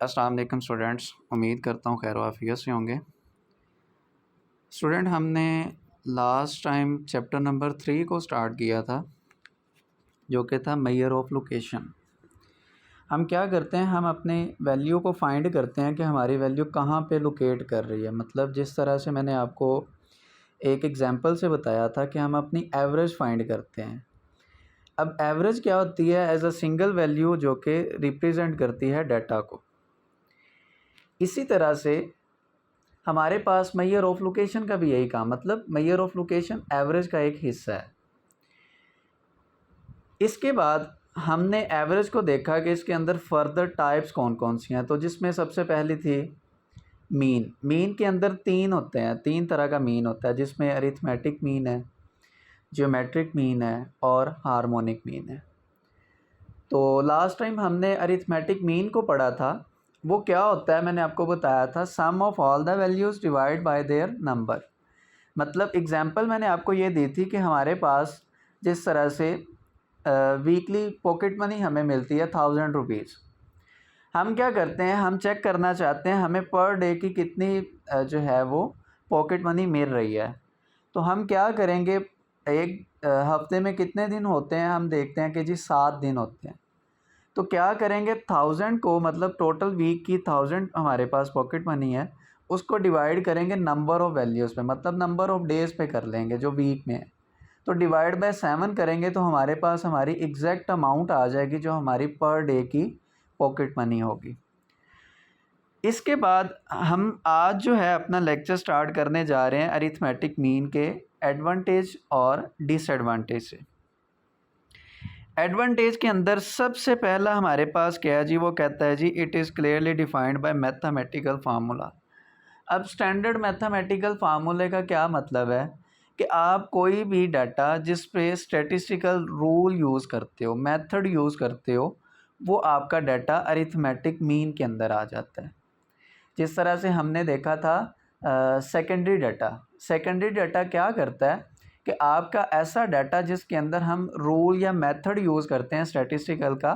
अस्सलाम वालेकुम स्टूडेंट्स, उम्मीद करता हूँ खैर आफियत से होंगे। स्टूडेंट, हमने लास्ट टाइम चैप्टर नंबर 3 को स्टार्ट किया था, जो कि था मेजर ऑफ लोकेशन। हम क्या करते हैं, हम अपने वैल्यू को फाइंड करते हैं कि हमारी वैल्यू कहाँ पे लोकेट कर रही है। मतलब जिस तरह से मैंने आपको एक एग्जांपल से बताया था कि हम अपनी एवरेज फाइंड करते हैं। अब एवरेज क्या होती है? एज अ सिंगल वैल्यू जो कि रिप्रेजेंट करती है डाटा को। इसी तरह से हमारे पास मेजर ऑफ लोकेशन का भी यही काम, मतलब मेजर ऑफ लोकेशन एवरेज का एक हिस्सा है। इसके बाद हमने एवरेज को देखा कि इसके अंदर फर्दर टाइप्स कौन कौन सी हैं। तो जिसमें सबसे पहली थी मीन। मीन के अंदर तीन होते हैं, तीन तरह का मीन होता है, जिसमें अरिथमेटिक मीन है, ज्योमेट्रिक मीन है और हार्मोनिक मीन है। तो लास्ट टाइम हमने अरिथमेटिक मीन को पढ़ा था। वो क्या होता है मैंने आपको बताया था, sum of all the values divide by their number. मतलब एग्जांपल मैंने आपको ये दी थी कि हमारे पास जिस तरह से वीकली पॉकेट मनी हमें मिलती है 1000 रुपीज़। हम क्या करते हैं, हम चेक करना चाहते हैं हमें पर डे की कितनी जो है वो पॉकेट मनी मिल रही है। तो हम क्या करेंगे, एक हफ्ते में कितने दिन होते हैं, हम देखते हैं कि जी 7 दिन होते हैं। तो क्या करेंगे, 1000 को, मतलब टोटल वीक की 1000 हमारे पास पॉकेट मनी है, उसको डिवाइड करेंगे नंबर ऑफ़ वैल्यूज़ पे, मतलब नंबर ऑफ़ डेज़ पे कर लेंगे जो वीक में है। तो डिवाइड बाय 7 करेंगे तो हमारे पास हमारी एग्जैक्ट अमाउंट आ जाएगी जो हमारी पर डे की पॉकेट मनी होगी। इसके बाद हम आज जो है अपना लेक्चर स्टार्ट करने जा रहे हैं अरिथमेटिक मीन के एडवांटेज और डिसएडवांटेज से। एडवांटेज के अंदर सबसे पहला हमारे पास क्या है जी, वो कहता है जी it is clearly defined by mathematical formula. अब स्टैंडर्ड मैथमेटिकल फार्मूले का क्या मतलब है कि आप कोई भी डाटा जिस पे स्टैटिस्टिकल रूल यूज़ करते हो, मेथड यूज़ करते हो, वो आपका डाटा अरिथमेटिक मीन के अंदर आ जाता है। जिस तरह से हमने देखा था सेकेंडरी डाटा। सेकेंडरी डाटा क्या करता है कि आपका ऐसा डाटा जिसके अंदर हम रूल या मेथड यूज़ करते हैं स्टैटिस्टिकल का,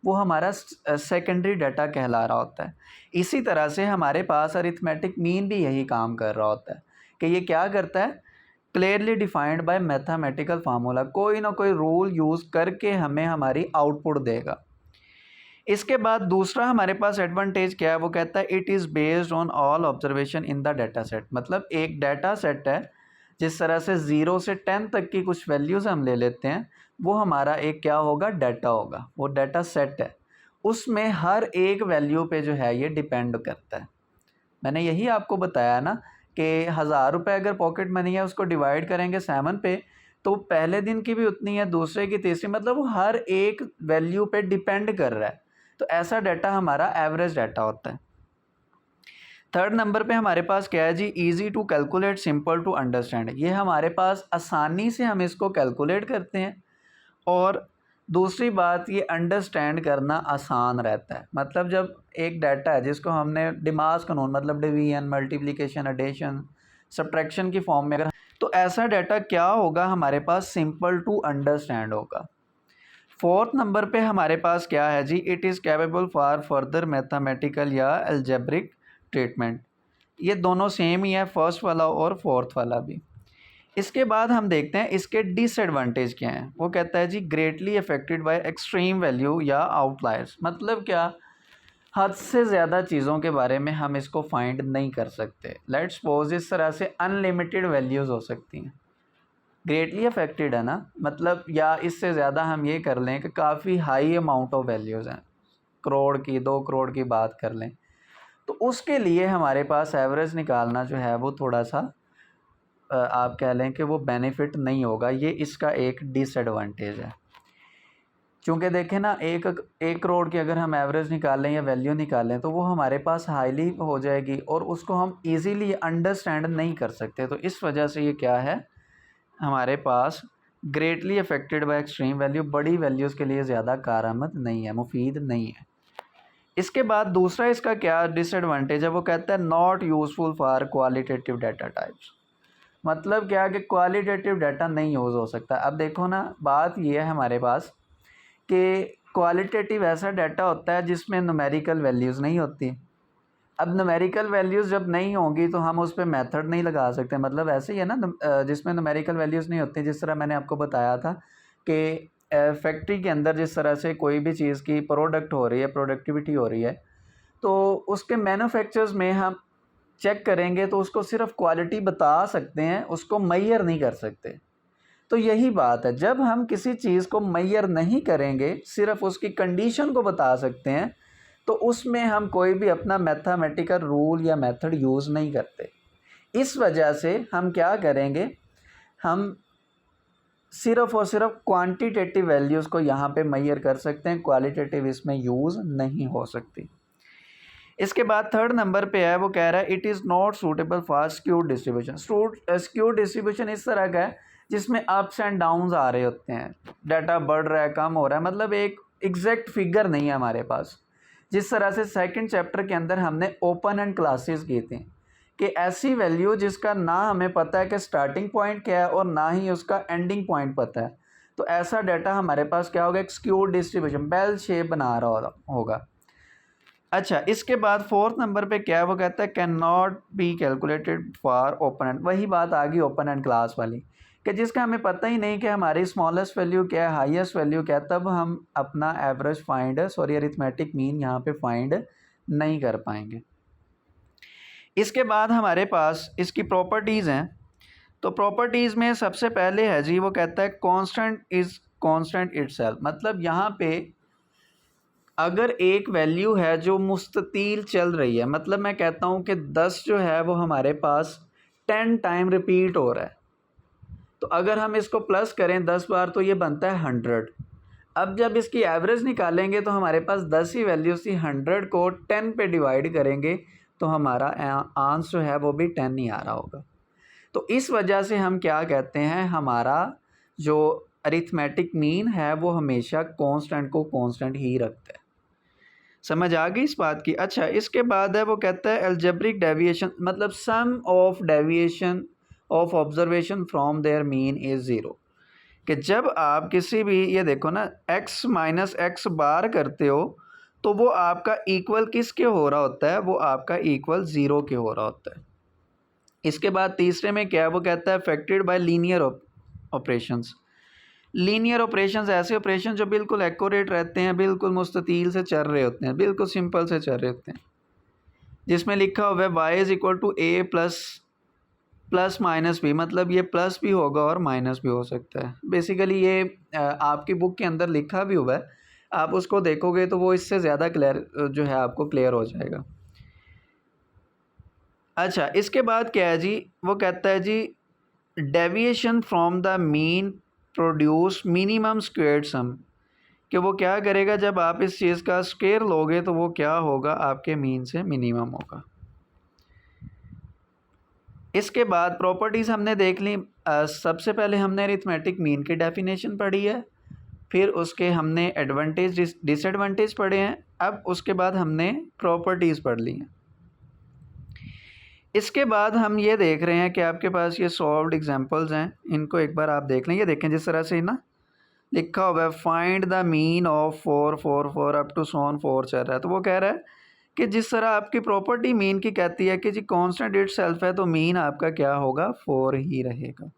वो हमारा सेकेंडरी डाटा कहला रहा होता है। इसी तरह से हमारे पास अरिथमेटिक मीन भी यही काम कर रहा होता है कि ये क्या करता है, clearly defined by mathematical formula, कोई ना कोई रूल यूज़ करके हमें हमारी आउटपुट देगा। इसके बाद दूसरा हमारे पास एडवांटेज क्या है, वो कहता है it is based on all observation in the data set. मतलब एक डाटा सेट है, जिस तरह से 0 से 10 तक की कुछ वैल्यूज़ हम ले लेते हैं, वो हमारा एक क्या होगा, डाटा होगा, वो डाटा सेट है। उसमें हर एक वैल्यू पे जो है ये डिपेंड करता है। मैंने यही आपको बताया ना कि 1000 रुपये अगर पॉकेट मनी है, उसको डिवाइड करेंगे 7 पे, तो पहले दिन की भी उतनी है, दूसरे की, तीसरी, मतलब वो हर एक वैल्यू पे डिपेंड कर रहा है। तो ऐसा डाटा हमारा एवरेज डाटा होता है। थर्ड नंबर पे हमारे पास क्या है जी, easy to calculate, simple to understand. ये हमारे पास आसानी से हम इसको कैलकुलेट करते हैं, और दूसरी बात ये अंडरस्टैंड करना आसान रहता है। मतलब जब एक डाटा है जिसको हमने डिमास कानून, मतलब डिवीजन, मल्टीप्लिकेशन, एडिशन, सब्ट्रैक्शन की फॉर्म में, अगर तो ऐसा डाटा क्या होगा हमारे पास, सिंपल टू अंडरस्टैंड होगा। फोर्थ नंबर पे हमारे पास क्या है जी, it is capable for further mathematical या अलजेब्रिक ट्रीटमेंट। ये दोनों सेम ही है, फर्स्ट वाला और फोर्थ वाला भी। इसके बाद हम देखते हैं इसके डिसएडवांटेज क्या हैं। वो कहता है जी greatly affected by extreme value या आउटलायर्स। मतलब क्या, हद से ज़्यादा चीज़ों के बारे में हम इसको फाइंड नहीं कर सकते। लेट्स सपोज इस तरह से अनलिमिटेड वैल्यूज़ हो सकती हैं। ग्रेटली अफेक्टेड है ना, मतलब या इससे ज़्यादा हम ये कर लें कि काफ़ी हाई अमाउंट ऑफ वैल्यूज़ हैं, करोड़ की, 2 करोड़ की बात कर लें, तो उसके लिए हमारे पास एवरेज निकालना जो है वो थोड़ा सा आप कह लें कि वो बेनिफिट नहीं होगा। ये इसका एक डिसएडवांटेज है। क्योंकि देखें ना, एक करोड़ की अगर हम एवरेज निकालें या वैल्यू निकालें, तो वो हमारे पास हाईली हो जाएगी और उसको हम इजीली अंडरस्टैंड नहीं कर सकते। तो इस वजह से ये क्या है, हमारे पास greatly affected by extreme value, बड़ी वैल्यूज़ के लिए ज़्यादा कारआमद नहीं है, मुफीद नहीं है। इसके बाद दूसरा इसका क्या डिसएडवांटेज है, वो कहता है not useful for qualitative data types. मतलब क्या कि क्वालिटेटिव डाटा नहीं यूज़ हो सकता। अब देखो ना, बात ये है हमारे पास कि क्वालिटेटिव ऐसा डाटा होता है जिसमें न्यूमेरिकल वैल्यूज़ नहीं होती। अब न्यूमेरिकल वैल्यूज़ जब नहीं होंगी तो हम उस पे मेथड नहीं लगा सकते। मतलब ऐसे ही है ना, जिसमें न्यूमेरिकल वैल्यूज़ नहीं होती, जिस तरह मैंने आपको बताया था कि फैक्ट्री के अंदर जिस तरह से कोई भी चीज़ की प्रोडक्ट हो रही है, प्रोडक्टिविटी हो रही है, तो उसके मैन्युफैक्चर्स में हम चेक करेंगे तो उसको सिर्फ क्वालिटी बता सकते हैं, उसको मेजर नहीं कर सकते। तो यही बात है, जब हम किसी चीज़ को मेजर नहीं करेंगे, सिर्फ उसकी कंडीशन को बता सकते हैं, तो उसमें हम कोई भी अपना मैथमेटिकल रूल या मेथड यूज़ नहीं करते। इस वजह से हम क्या करेंगे, हम सिर्फ और सिर्फ क्वांटिटेटिव वैल्यूज़ को यहाँ पे मेजर कर सकते हैं, क्वालिटेटिव इसमें यूज़ नहीं हो सकती। इसके बाद थर्ड नंबर पे है, वो कह रहा है it is not suitable for skewed distribution. Skewed distribution इस तरह का है जिसमें अप्स एंड डाउन्स आ रहे होते हैं, डाटा बढ़ रहा है, कम हो रहा है, मतलब एक एग्जैक्ट फिगर नहीं है हमारे पास। जिस तरह से सेकंड चैप्टर के अंदर हमने ओपन एंड क्लासेस किए थे कि ऐसी वैल्यू जिसका ना हमें पता है कि स्टार्टिंग पॉइंट क्या है और ना ही उसका एंडिंग पॉइंट पता है, तो ऐसा डाटा हमारे पास क्या होगा, एक स्क्यूड डिस्ट्रीब्यूशन, बेल शेप बना रहा होगा। अच्छा, इसके बाद फोर्थ नंबर पे क्या है, वो कहता है can not be calculated for open and. वही बात आ गई ओपन एंड क्लास वाली कि जिसका हमें पता ही नहीं कि हमारी स्मॉलेस्ट वैल्यू क्या है, हाईएस्ट वैल्यू क्या है, तब हम अपना एवरेज अरिथमेटिक मीन यहाँ पे फाइंड नहीं कर पाएंगे। इसके बाद हमारे पास इसकी प्रॉपर्टीज़ हैं। तो प्रॉपर्टीज़ में सबसे पहले है जी, वो कहता है कांस्टेंट इज़ कांस्टेंट इटसेल्फ। मतलब यहाँ पे अगर एक वैल्यू है जो मुस्ततील चल रही है, मतलब मैं कहता हूँ कि 10 जो है वो हमारे पास 10 टाइम रिपीट हो रहा है, तो अगर हम इसको प्लस करें 10 बार तो ये बनता है 100। अब जब इसकी एवरेज निकालेंगे तो हमारे पास 10 ही वैल्यूज थी, 100 को 10 पे डिवाइड करेंगे तो हमारा आंसर जो है वो भी 10 ही आ रहा होगा। तो इस वजह से हम क्या कहते हैं, हमारा जो अरिथमेटिक मीन है वो हमेशा कांस्टेंट को कांस्टेंट ही रखता है। समझ आ गई इस बात की। अच्छा, इसके बाद है वो कहता है अलजेब्रिक डेविएशन, मतलब sum of deviation of observation from their mean is zero. कि जब आप किसी भी, ये देखो ना, x माइनस एक्स बार करते हो तो वो आपका इक्वल किसके हो रहा होता है, वो आपका इक्वल ज़ीरो के हो रहा होता है। इसके बाद तीसरे में क्या है, वो कहता है affected by linear operations. Linear operations ऐसे ऑपरेशन जो बिल्कुल एक्यूरेट रहते हैं, बिल्कुल मुस्ततील से चल रहे होते हैं, बिल्कुल सिंपल से चल रहे होते हैं, जिसमें लिखा हुआ है Y is equal to A plus minus B. मतलब ये प्लस भी होगा और माइनस भी हो सकता है। बेसिकली ये आपकी बुक के अंदर लिखा भी हुआ है, आप उसको देखोगे तो वो इससे ज़्यादा क्लियर जो है आपको क्लियर हो जाएगा। अच्छा, इसके बाद क्या है जी, वो कहता है जी deviation from the mean produce minimum squared sum. कि वो क्या करेगा, जब आप इस चीज़ का स्क्वायर लोगे तो वो क्या होगा, आपके मीन से मिनिमम होगा। इसके बाद प्रॉपर्टीज़ हमने देख ली। सबसे पहले हमने अरिथमेटिक मीन की डेफिनेशन पढ़ी है, फिर उसके हमने एडवांटेज डिसएडवांटेज पढ़े हैं, अब उसके बाद हमने प्रॉपर्टीज़ पढ़ ली हैं। इसके बाद हम ये देख रहे हैं कि आपके पास ये सॉल्व्ड एग्जांपल्स हैं, इनको एक बार आप देख लें। ये देखें जिस तरह से ना लिखा हुआ है find the mean of 4 4 4 up to सोन 4 चल रहा है, तो वो कह रहा है कि जिस तरह आपकी प्रॉपर्टी मीन की कहती है कि जी कांस्टेंट इट सेल्फ है, तो मीन आपका क्या होगा, 4 ही रहेगा।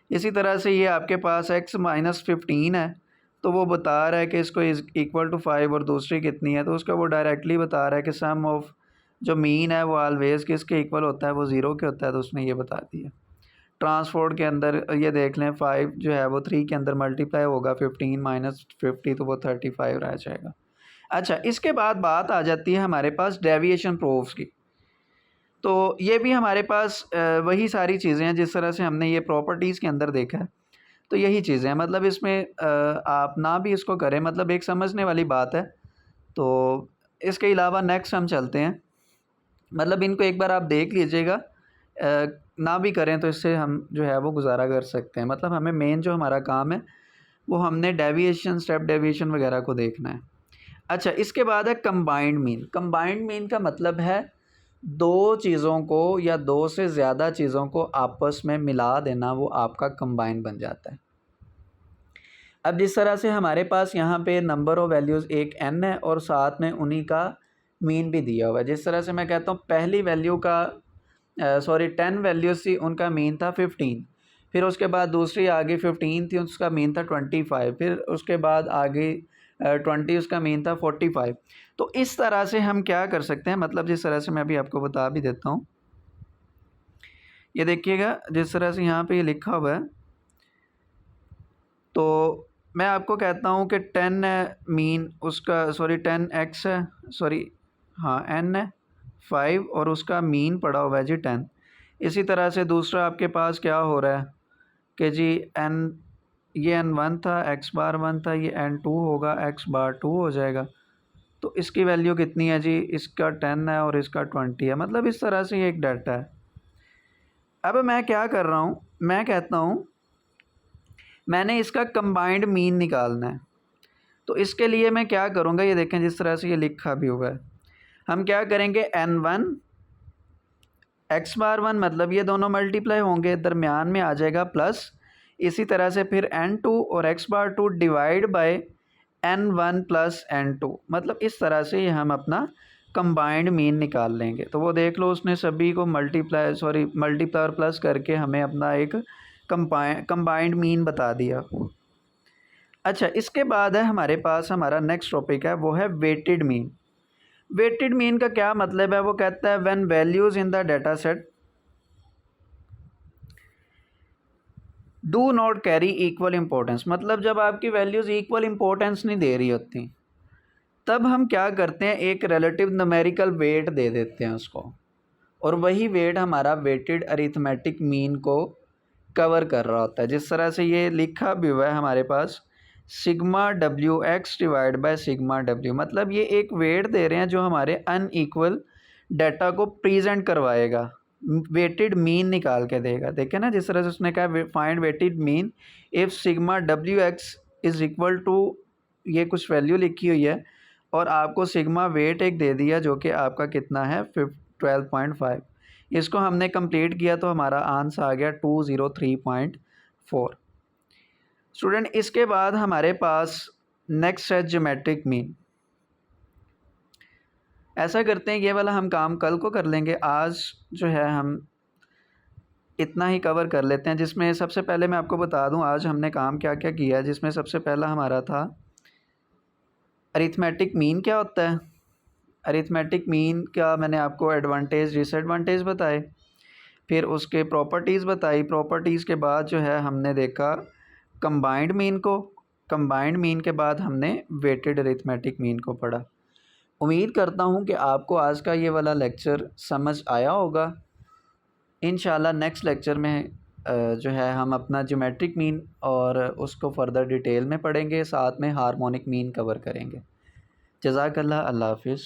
इसी तरह से ये आपके पास x माइनस 15 है, तो वो बता रहा है कि इसको इक्वल टू 5 और दूसरी कितनी है, तो उसका वो डायरेक्टली बता रहा है कि सम ऑफ जो मीन है वो ऑलवेज किसके इक्वल होता है, वो 0 के होता है, तो उसने ये बता दिया। ट्रांसपोर्ट के अंदर ये देख लें, 5 जो है वो 3 के अंदर मल्टीप्लाई होगा, 15 माइनस 50 तो वो 35 रह जाएगा। अच्छा, इसके बाद बात आ जाती है हमारे पास डेविएशन प्रूफ्स की। तो ये भी हमारे पास वही सारी चीज़ें हैं जिस तरह से हमने ये प्रॉपर्टीज़ के अंदर देखा है, तो यही चीज़ें हैं। मतलब इसमें आप ना भी इसको करें, मतलब एक समझने वाली बात है। तो इसके अलावा नेक्स्ट हम चलते हैं, मतलब इनको एक बार आप देख लीजिएगा, ना भी करें तो इससे हम जो है वो गुजारा कर सकते हैं। मतलब हमें मेन जो हमारा काम है वो हमने डेविएशन, स्टेप डेविएशन वगैरह को देखना है। अच्छा, इसके बाद है कंबाइंड मीन। कंबाइंड मीन का मतलब है दो चीज़ों को या दो से ज़्यादा चीज़ों को आपस में मिला देना, वो आपका कंबाइन बन जाता है। अब जिस तरह से हमारे पास यहाँ पे नंबर ऑफ़ वैल्यूज़ एक n है और साथ में उन्हीं का मीन भी दिया हुआ है। जिस तरह से मैं कहता हूँ पहली वैल्यू का 10 वैल्यूज़ थी, उनका मीन था 15, फिर उसके बाद दूसरी आगे 15 थी, उसका मीन था 25, फिर उसके बाद आगे 20, उसका मीन था 45। तो इस तरह से हम क्या कर सकते हैं, मतलब जिस तरह से मैं अभी आपको बता भी देता हूँ, ये देखिएगा जिस तरह से यहाँ पे ये लिखा हुआ है, तो मैं आपको कहता हूँ कि 10 मीन उसका 10x है, हाँ n है 5 और उसका मीन पड़ा हुआ है जी 10। इसी तरह से दूसरा आपके पास क्या हो रहा है कि जी ये n1 था, x बार 1 था, ये n2 होगा, x बार 2 हो जाएगा। तो इसकी वैल्यू कितनी है जी, इसका 10 है और इसका 20 है। मतलब इस तरह से ये एक डाटा है। अब मैं क्या कर रहा हूँ, मैं कहता हूँ मैंने इसका कंबाइंड मीन निकालना है। तो इसके लिए मैं क्या करूँगा, ये देखें जिस तरह से ये लिखा भी हुआ है, हम क्या करेंगे n1 x बार 1, मतलब ये दोनों मल्टीप्लाई होंगे, दरमियान में आ जाएगा प्लस, इसी तरह से फिर n2 और x bar 2 divide by n1 plus n2, मतलब इस तरह से ये हम अपना कंबाइंड मीन निकाल लेंगे। तो वो देख लो उसने सभी को मल्टीप्लाई और प्लस करके हमें अपना एक कंबाइंड मीन बता दिया। अच्छा, इसके बाद है हमारे पास हमारा नेक्स्ट टॉपिक है, वो है वेटेड मीन। वेटेड मीन का क्या मतलब है, वो कहता है when values in the data set do not carry equal importance, मतलब जब आपकी वैल्यूज़ इक्वल इम्पोर्टेंस नहीं दे रही होती, तब हम क्या करते हैं, एक रिलेटिव न्यूमेरिकल वेट दे देते हैं उसको, और वही वेट हमारा वेटेड अरिथमेटिक मीन को कवर कर रहा होता है। जिस तरह से ये लिखा भी हुआ है हमारे पास, sigma W X divide by sigma W, मतलब ये एक वेट दे रहे हैं जो हमारे अनइक्वल डाटा को प्रेजेंट करवाएगा, वेटेड मीन निकाल के देगा। देखें ना जिस तरह से उसने कहा find weighted mean if sigma W X is equal to, ये कुछ वैल्यू लिखी हुई है और आपको सिग्मा वेट एक दे दिया जो कि आपका कितना है 12.5। इसको हमने कंप्लीट किया तो हमारा आंसर आ गया 203.4। स्टूडेंट, इसके बाद हमारे पास नेक्स्ट है ज्योमेट्रिक मीन। ऐसा करते हैं, ये वाला हम काम कल को कर लेंगे, आज जो है हम इतना ही कवर कर लेते हैं। जिसमें सबसे पहले मैं आपको बता दूं आज हमने काम क्या क्या किया है। जिसमें सबसे पहला हमारा था अरिथमेटिक मीन क्या होता है। अरिथमेटिक मीन का मैंने आपको एडवांटेज डिसएडवांटेज बताए, फिर उसके प्रॉपर्टीज़ बताई। प्रॉपर्टीज़ के बाद जो है हमने देखा कंबाइंड मीन को, कंबाइंड मीन के बाद हमने वेटेड अरिथमेटिक मीन को पढ़ा। उम्मीद करता हूँ कि आपको आज का ये वाला लेक्चर समझ आया होगा। इंशाल्लाह नेक्स्ट लेक्चर में जो है हम अपना ज्योमेट्रिक मीन और उसको फ़र्दर डिटेल में पढ़ेंगे, साथ में हार्मोनिक मीन कवर करेंगे। जज़ाकल्लाह, अल्लाह हाफ़िज़।